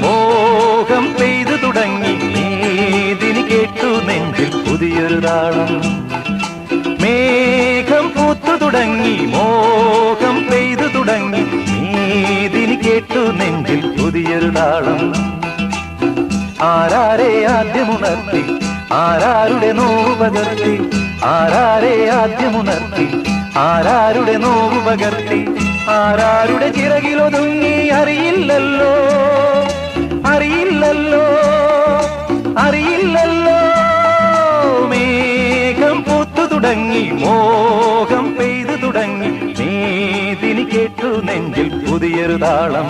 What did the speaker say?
മോഹം പെയ്തു തുടങ്ങി മേദിനി കേട്ടു നെഞ്ചിൽ പുതിയൊരു താളം. മേഘം പൂത്തു തുടങ്ങി മോഹം പെയ്തു തുടങ്ങി മേദിനി കേട്ടു നെഞ്ചിൽ പുതിയൊരു താളം. ആരാരെ ആദ്യമുണർത്തി ആരാരുടെ നോവ് പകർത്തി, ആരാരെ ആദ്യമുണർത്തി ആരാരുടെ നോവ് പകർത്തി, ആരാരുടെ ചിറകിലൊതുങ്ങി അറിയില്ലല്ലോ അറിയില്ലല്ലോ അറിയില്ലല്ലോ. മേഘം പൂത്തു തുടങ്ങി മോഹം പെയ്തു തുടങ്ങി മേദിനി കേട്ടു നെഞ്ചിൽ പുതിയൊരു താളം.